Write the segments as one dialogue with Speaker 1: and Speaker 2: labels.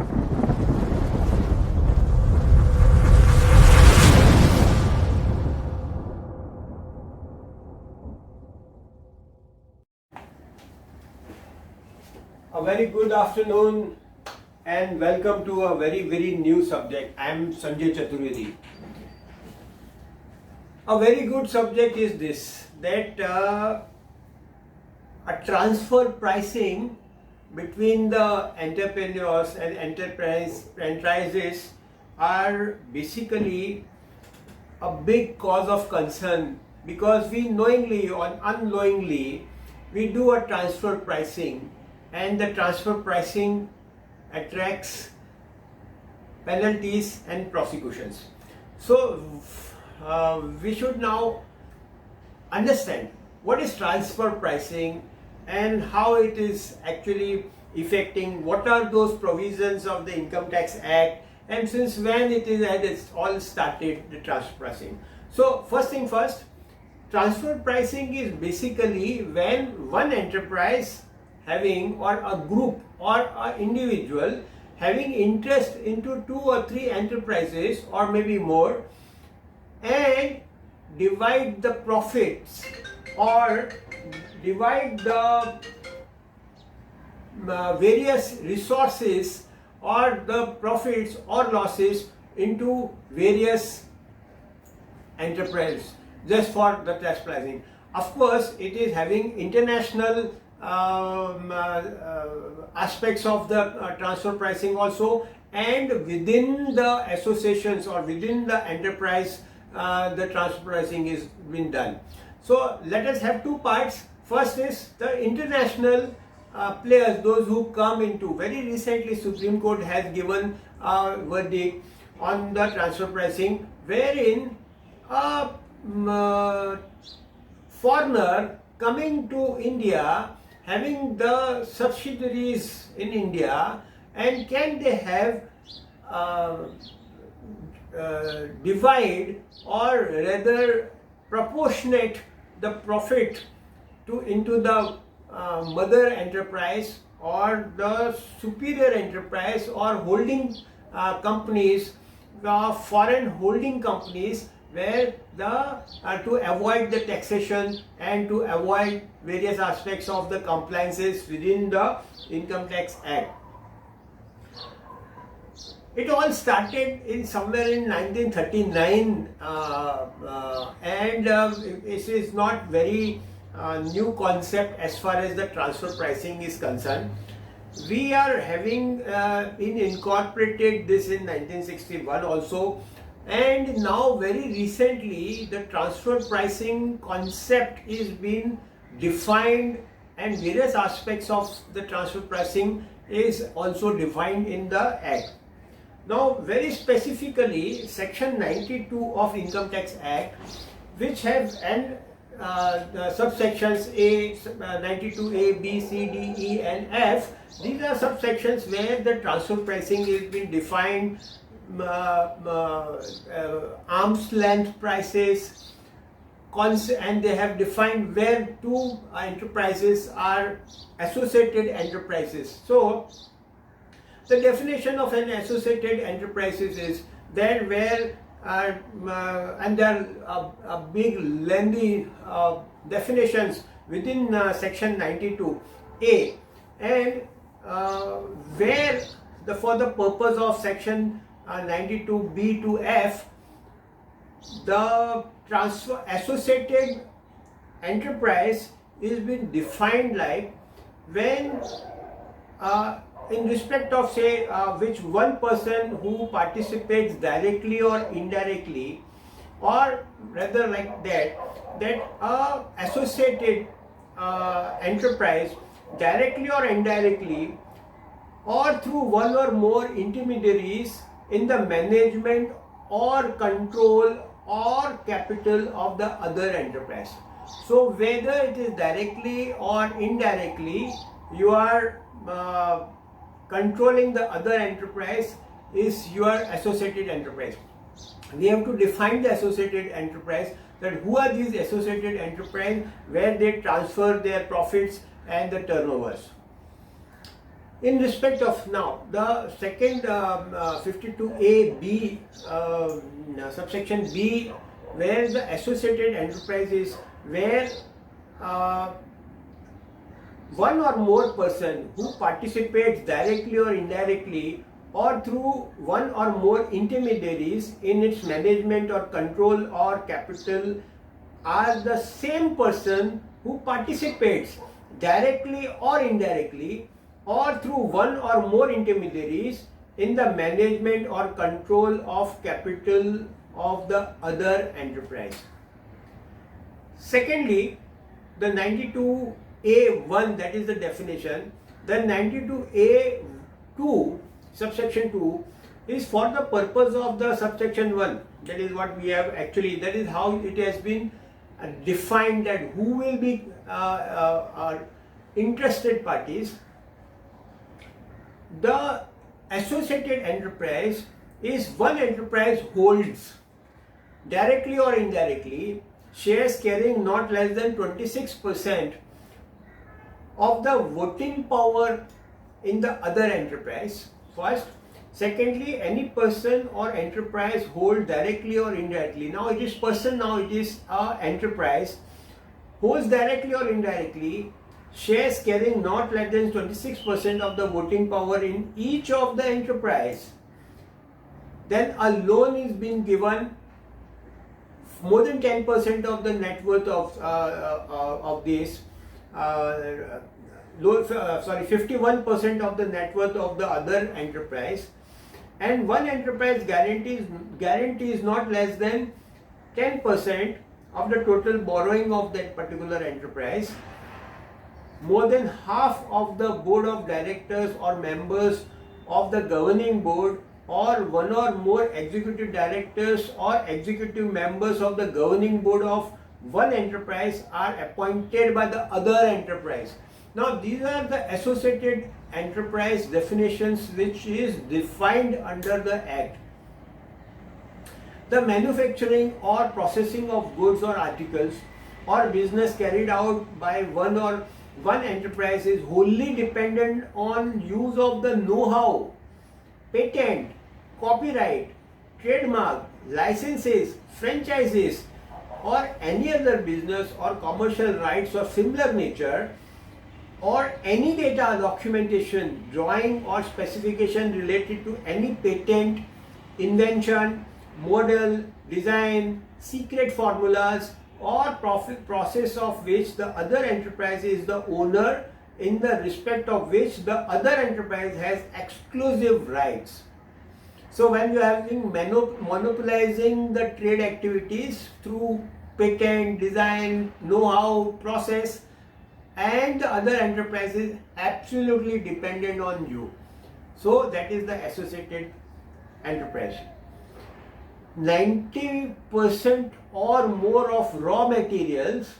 Speaker 1: A very good afternoon and welcome to a very new subject. I am Sanjay Chaturvedi. A very good subject is this, that a transfer pricing between the entrepreneurs and enterprises are basically a big cause of concern, because we knowingly or unknowingly we do a transfer pricing, and the transfer pricing attracts penalties and prosecutions. So we should now understand what is transfer pricing and how it is actually affecting, what are those provisions of the Income Tax Act, and since when it's all started, the transfer pricing. So first thing first, transfer pricing is basically when one enterprise having, or a group or an individual having interest into 2 or 3 enterprises or maybe more, and divide the profits or divide the various resources or the profits or losses into various enterprises just for the tax pricing. Of course, it is having international aspects of the transfer pricing also, and within the associations or within the enterprise the transfer pricing is being done. So let us have 2 parts. First is the international players, those who come into. Very recently Supreme Court has given a verdict on the transfer pricing, wherein a foreigner coming to India, having the subsidiaries in India, and can they have divide or rather proportionate the profit into the mother enterprise or the superior enterprise or holding companies, foreign holding companies, where to avoid the taxation and to avoid various aspects of the compliances within the Income Tax Act. It all started in somewhere in 1939 and it is not very new concept as far as the transfer pricing is concerned. We are having incorporated this in 1961 also, and now very recently the transfer pricing concept is being defined, and various aspects of the transfer pricing is also defined in the Act. Now very specifically section 92 of Income Tax Act, which have the subsections A, 92A, B, C, D, E and F. These are subsections where the transfer pricing is being defined, arm's length prices, and they have defined where 2 enterprises are associated enterprises. So the definition of an associated enterprises is that where and there are a big lengthy definitions within section 92A, and where for the purpose of section 92B to F, the transfer associated enterprise is being defined like when in respect of say which one person who participates directly or indirectly, or rather like that associated enterprise directly or indirectly or through one or more intermediaries in the management or control or capital of the other enterprise. So whether it is directly or indirectly, you are controlling the other enterprise is your associated enterprise. We have to define the associated enterprise, that who are these associated enterprise, where they transfer their profits and the turnovers. In respect of now, the second 52A-B, subsection B, where the associated enterprises, where one or more person who participates directly or indirectly or through one or more intermediaries in its management or control or capital are the same person who participates directly or indirectly or through one or more intermediaries in the management or control of capital of the other enterprise. Secondly, the 92A1, that is the definition. The 92A2, subsection 2, is for the purpose of the subsection 1. That is what we have actually, that is how it has been defined, that who will be interested parties. The associated enterprise is one enterprise holds directly or indirectly shares carrying not less than 26% of the voting power in the other enterprise. First. Secondly, any person or enterprise hold directly or indirectly. Now it is person, now it is enterprise, holds directly or indirectly shares carrying not less than 26% of the voting power in each of the enterprise. Then a loan is being given more than 10% of the net worth of this. 51% of the net worth of the other enterprise, and one enterprise guarantees not less than 10% of the total borrowing of that particular enterprise. More than half of the board of directors or members of the governing board or one or more executive directors or executive members of the governing board of one enterprise are appointed by the other enterprise. Now these are the associated enterprise definitions which is defined under the Act. The manufacturing or processing of goods or articles or business carried out by one enterprise is wholly dependent on use of the know-how, patent, copyright, trademark, licenses, franchises, or any other business or commercial rights of similar nature, or any data, documentation, drawing or specification related to any patent, invention, model, design, secret formulas, or process of which the other enterprise is the owner, in the respect of which the other enterprise has exclusive rights. So when you are having monopolizing the trade activities through patent, design, know-how, process, and the other enterprise is absolutely dependent on you. So that is the associated enterprise. 90% or more of raw materials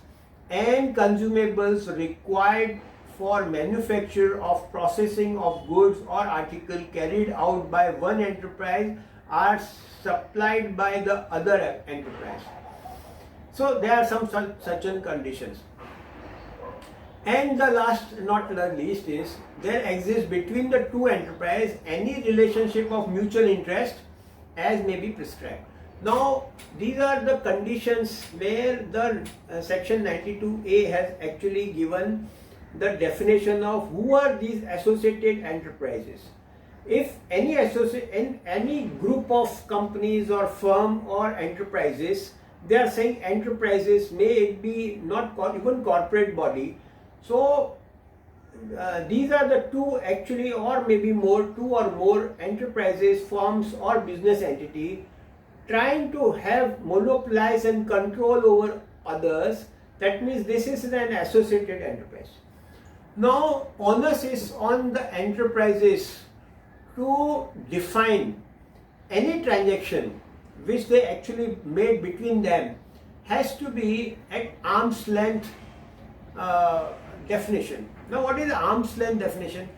Speaker 1: and consumables required for manufacture of processing of goods or article carried out by one enterprise are supplied by the other enterprise. So there are some certain conditions. And the last, not the least, is there exists between the two enterprises any relationship of mutual interest as may be prescribed. Now these are the conditions where the section 92A has actually given the definition of who are these associated enterprises. If any group of companies or firm or enterprises, they are saying enterprises, may it be not even corporate body. So these are the two actually, or maybe more, two or more enterprises, firms or business entity trying to have monopolize and control over others. That means this is an associated enterprise. Now onus is on the enterprises to define any transaction which they actually made between them has to be at arm's length definition. Now what is arm's length definition?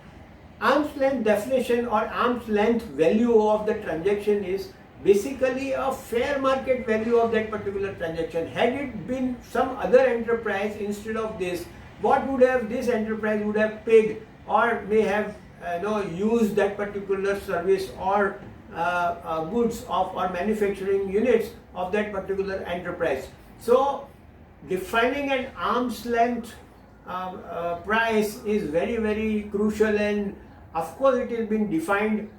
Speaker 1: Arm's length definition or arm's length value of the transaction is basically a fair market value of that particular transaction. Had it been some other enterprise instead of this, what would have this enterprise would have paid or may have use that particular service or goods of or manufacturing units of that particular enterprise. So defining an arm's length price is very, very crucial, and of course it has been defined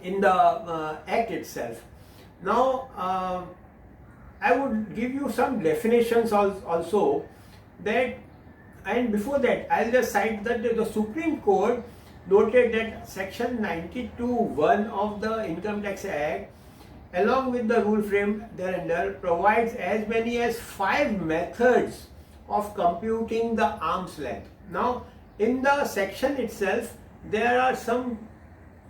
Speaker 1: in the act itself. Now I would give you some definitions also that, and before that I'll just cite that the Supreme Court noted that section 92(1) of the Income Tax Act, along with the rule frame thereunder, provides as many as 5 methods of computing the arm's length. Now in the section itself there are some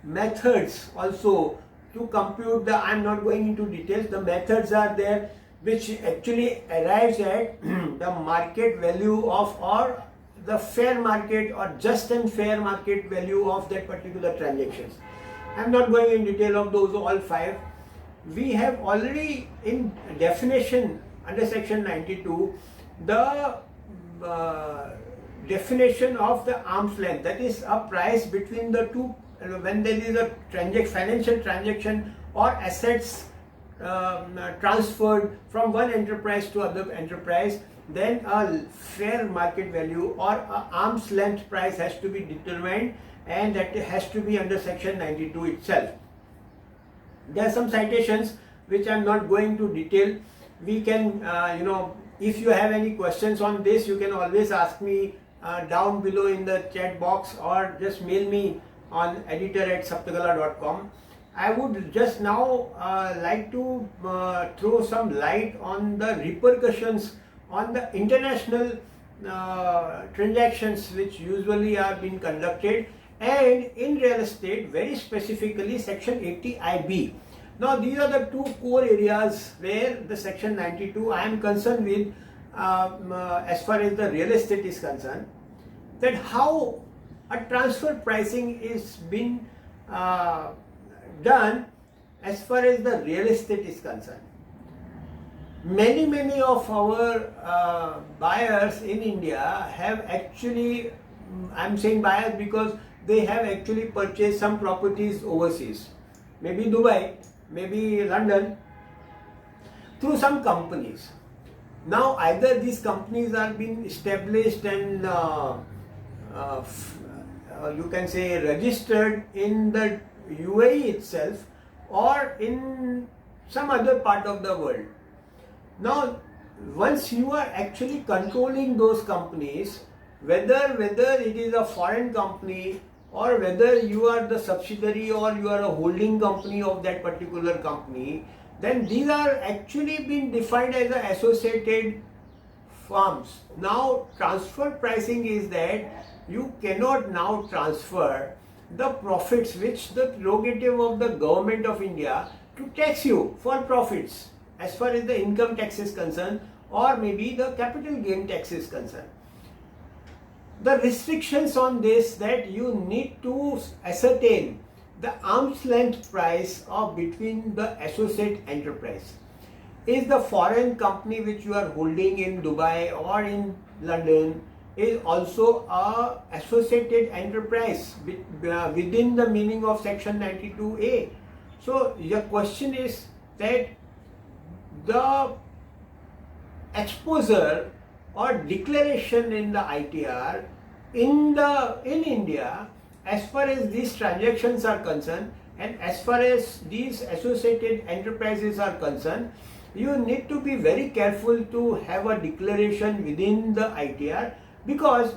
Speaker 1: methods also to compute the, I'm not going into details, the methods are there which actually arrives at the market value of, or the fair market or just and fair market value of that particular transactions. I'm not going in detail of those all 5. We have already in definition under section 92 the definition of the arm's length, that is a price between the two when there is a financial transaction or assets transferred from one enterprise to other enterprise, then a fair market value or a arm's length price has to be determined, and that has to be under section 92 itself. There are some citations which I am not going to detail. We can, if you have any questions on this, you can always ask me down below in the chat box, or just mail me on editor@saptagala.com. I would just now like to throw some light on the repercussions on the international transactions which usually are being conducted, and in real estate, very specifically section 80IB. Now these are the 2 core areas where the section 92 I am concerned with as far as the real estate is concerned, that how a transfer pricing is being done as far as the real estate is concerned. Many of our buyers in India have actually, I'm saying buyers because they have actually purchased some properties overseas, maybe Dubai, maybe London, through some companies. Now either these companies are being established and you can say registered in the UAE itself or in some other part of the world. Now once you are actually controlling those companies, whether it is a foreign company or whether you are the subsidiary or you are a holding company of that particular company, then these are actually being defined as the associated firms. Now transfer pricing is that you cannot now transfer the profits which the prerogative of the government of India to tax you for profits as far as the income tax is concerned, or maybe the capital gain tax is concerned. The restrictions on this, that you need to ascertain the arm's length price of between the associate enterprise. Is the foreign company which you are holding in Dubai or in London is also a associated enterprise within the meaning of section 92A. So your question is that the exposure or declaration in the ITR in India, as far as these transactions are concerned and as far as these associated enterprises are concerned, you need to be very careful to have a declaration within the ITR, because,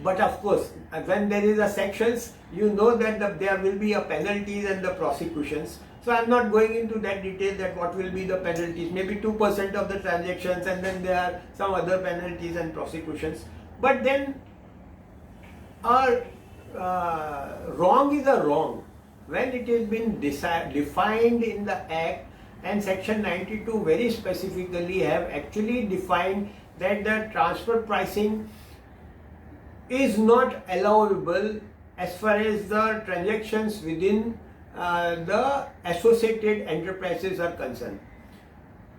Speaker 1: but of course, when there is a sections, you know that there will be a penalties and the prosecutions. So I am not going into that detail that what will be the penalties, maybe 2% of the transactions, and then there are some other penalties and prosecutions. But then wrong is a wrong when it has been defined in the Act, and section 92 very specifically have actually defined that the transfer pricing is not allowable as far as the transactions within the associated enterprises are concerned.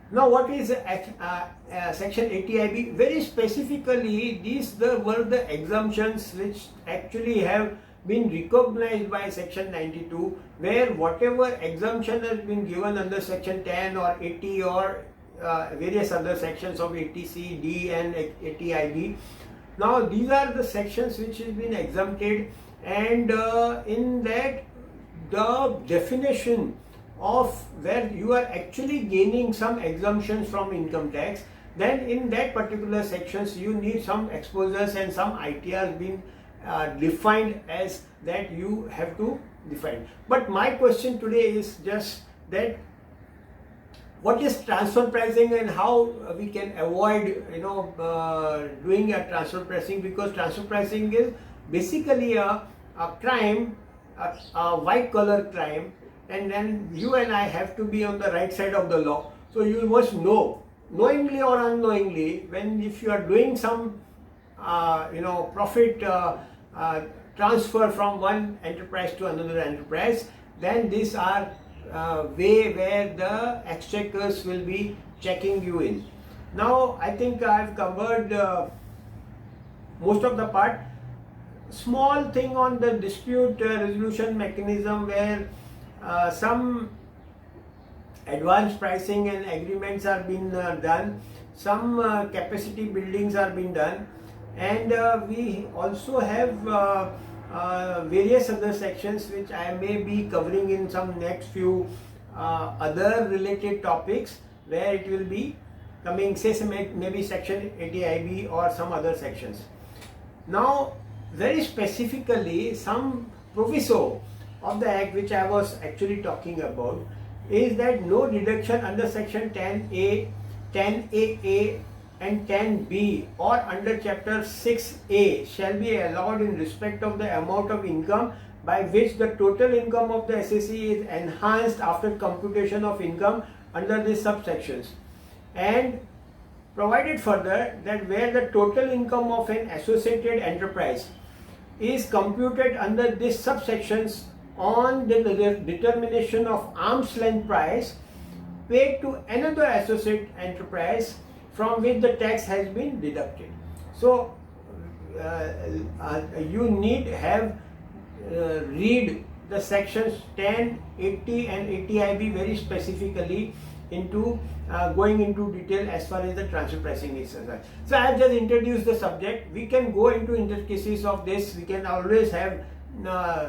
Speaker 1: Now, what is Section 80IB? Very specifically, these were the exemptions which actually have been recognized by Section 92, where whatever exemption has been given under Section 10 or 80 or various other sections of 80C, D and 80IB. Now, these are the sections which has been exempted, and in that the definition of where you are actually gaining some exemptions from income tax, then in that particular sections you need some exposures and some ITRs being defined as that you have to define. But my question today is just that what is transfer pricing and how we can avoid doing a transfer pricing, because transfer pricing is basically a crime, a white collar crime, and then you and I have to be on the right side of the law. So you must know, knowingly or unknowingly, if you are doing some profit transfer from one enterprise to another enterprise, then these are way where the exchequers will be checking you in. Now I think I've covered most of the part. Small thing on the dispute resolution mechanism, where some advanced pricing and agreements are being done, some capacity buildings are being done, and we also have various other sections which I may be covering in some next few other related topics, where it will be coming, say maybe Section 80IB or some other sections. Now, very specifically, some proviso of the Act which I was actually talking about is that no deduction under Section 10A, 10AA and 10B or under Chapter 6A shall be allowed in respect of the amount of income by which the total income of the SSE is enhanced after computation of income under these subsections, and provided further that where the total income of an associated enterprise is computed under these subsections on the determination of arm's length price paid to another associate enterprise from which the tax has been deducted. So you need have read the sections 10, 80 and 80IB very specifically into going into detail as far as the transfer pricing is concerned. So I have just introduced the subject. We can go into intricacies of this. We can always have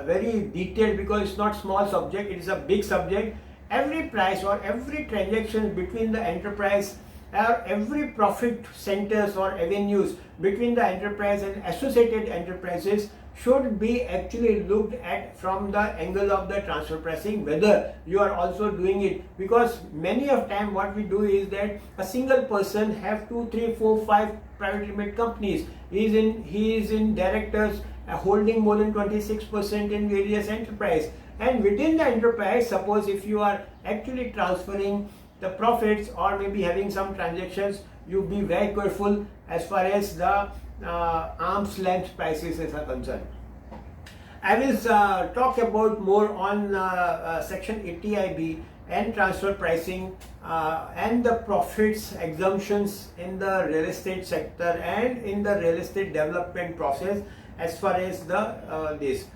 Speaker 1: very detailed, because it's not small subject, it is a big subject. Every price or every transaction between the enterprise or every profit centers or avenues between the enterprise and associated enterprises should be actually looked at from the angle of the transfer pricing, whether you are also doing it, because many of time what we do is that a single person have 2, 3, 4, 5 private limited companies. He is in directors holding more than 26% in various enterprise, and within the enterprise, suppose if you are actually transferring the profits or maybe having some transactions, you be very careful as far as the arm's length prices are concerned. I will talk about more on Section 80IB and transfer pricing and the profits exemptions in the real estate sector and in the real estate development process as far as the this.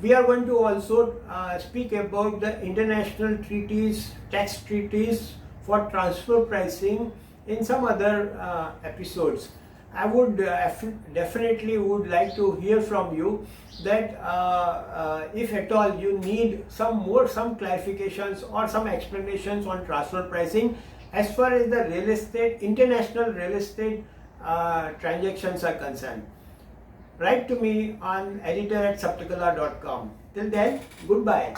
Speaker 1: We are going to also speak about the international treaties, tax treaties for transfer pricing in some other episodes. I would definitely would like to hear from you that if at all you need some clarifications or some explanations on transfer pricing as far as the real estate, international real estate transactions are concerned. Write to me on editor@saptakala.com. Till then, goodbye.